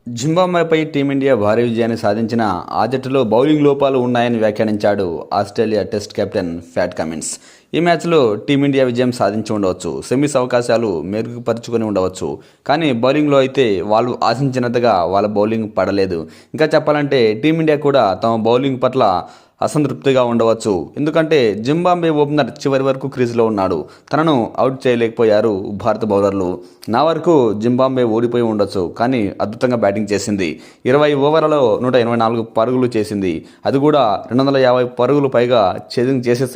జింబాబ్వేపై team India భారీ విజయాన్ని సాధించిన ఆ జట్టులో బౌలింగ్ లోపాలు ఉన్నాయని వ్యాఖ్యానించాడు Australia test captain Pat Cummins. ఈ మ్యాచ్లో టీమిండియా విజయం సాధించి ఉండవచ్చు, సెమీస్ అవకాశాలు మెరుగుపరుచుకొని ఉండవచ్చు. కానీ బౌలింగ్లో అయితే వాళ్ళు ఆశించినంతగా వాళ్ళ బౌలింగ్ పడలేదు. ఇంకా చెప్పాలంటే టీమిండియా కూడా తమ బౌలింగ్ పట్ల అసంతృప్తిగా ఉండవచ్చు. ఎందుకంటే జింబాబ్వే ఓపెనర్ చివరి వరకు క్రీజ్లో ఉన్నాడు. తనను అవుట్ చేయలేకపోయారు భారత బౌలర్లు. నా వరకు జింబాబ్వే ఓడిపోయి ఉండొచ్చు, కానీ అద్భుతంగా బ్యాటింగ్ చేసింది. 20 ఓవర్లలో 184 పరుగులు చేసింది. అది కూడా 250 పరుగులు పైగా చేజింగ్ చేసే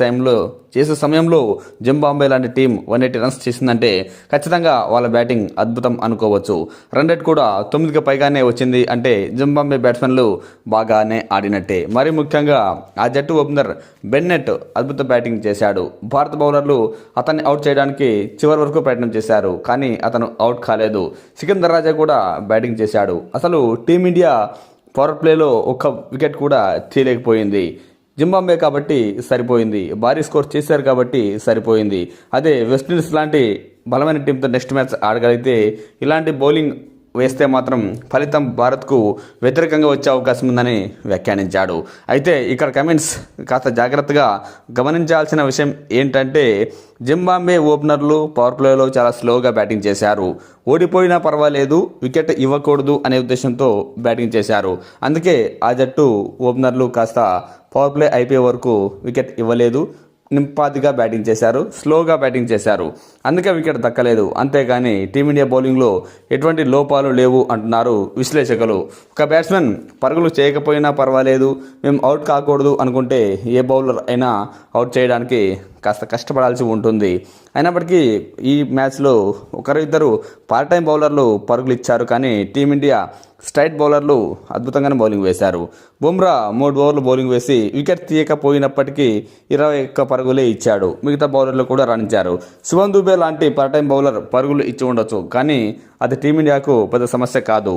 సమయంలో జింబాబ్వే లాంటి టీం 180 రన్స్ చేసిందంటే ఖచ్చితంగా వాళ్ళ బ్యాటింగ్ అద్భుతం అనుకోవచ్చు. రన్ రేట్ కూడా 9కి పైగానే వచ్చింది అంటే జింబాబ్వే బ్యాట్స్మెన్లు బాగానే ఆడినట్టే. మరి ముఖ్యంగా ఆ జట్టు ఓపెనర్ బెన్నెట్ అద్భుత బ్యాటింగ్ చేశాడు. భారత బౌలర్లు అతన్ని అవుట్ చేయడానికి చివరి వరకు ప్రయత్నం చేశారు, కానీ అతను అవుట్ కాలేదు. సికందర్ రాజా కూడా బ్యాటింగ్ చేశాడు. అసలు టీమిండియా పవర్ ప్లేలో ఒక్క వికెట్ కూడా తీయలేకపోయింది. జింబాబ్వే కాబట్టి సరిపోయింది, భారీ స్కోర్ చేశారు కాబట్టి సరిపోయింది. అదే వెస్టిండీస్ లాంటి బలమైన టీంతో నెక్స్ట్ మ్యాచ్ ఆడగలిగితే ఇలాంటి బౌలింగ్ వేస్తే మాత్రం ఫలితం భారత్కు వ్యతిరేకంగా వచ్చే అవకాశం ఉందని వ్యాఖ్యానించాడు. అయితే ఇక్కడ కమెంట్స్ కాస్త జాగ్రత్తగా గమనించాల్సిన విషయం ఏంటంటే జింబాబ్వే ఓపెనర్లు పవర్ ప్లేలో చాలా స్లోగా బ్యాటింగ్ చేశారు. ఓడిపోయినా పర్వాలేదు, వికెట్ ఇవ్వకూడదు అనే ఉద్దేశంతో బ్యాటింగ్ చేశారు. అందుకే ఆ జట్టు ఓపెనర్లు కాస్త పవర్ ప్లే అయిపోయే వరకు వికెట్ ఇవ్వలేదు, నింపాదిగా బ్యాటింగ్ చేశారు, స్లోగా బ్యాటింగ్ చేశారు. అందుకే వికెట్ దక్కలేదు. అంతేగాని టీమిండియా బౌలింగ్లో ఎటువంటి లోపాలు లేవు అంటున్నారు విశ్లేషకులు. ఒక బ్యాట్స్మెన్ పరుగులు చేయకపోయినా పర్వాలేదు, మేము అవుట్ కాకూడదు అనుకుంటే ఏ బౌలర్ అయినా అవుట్ చేయడానికి కాస్త కష్టపడాల్సి ఉంటుంది. అయినప్పటికీ ఈ మ్యాచ్లో ఒకరిద్దరు పార్ట్ టైం బౌలర్లు పరుగులు ఇచ్చారు, కానీ టీమిండియా స్ట్రైట్ బౌలర్లు అద్భుతంగానే బౌలింగ్ వేశారు. బుమ్రా 3 ఓవర్లు బౌలింగ్ వేసి వికెట్ తీయకపోయినప్పటికీ 21 పరుగులే ఇచ్చాడు. మిగతా బౌలర్లు కూడా రాణించారు. శివం దుబే లాంటి పార్ట్ టైం బౌలర్ పరుగులు ఇచ్చి ఉండొచ్చు, కానీ అది టీమిండియాకు పెద్ద సమస్య కాదు.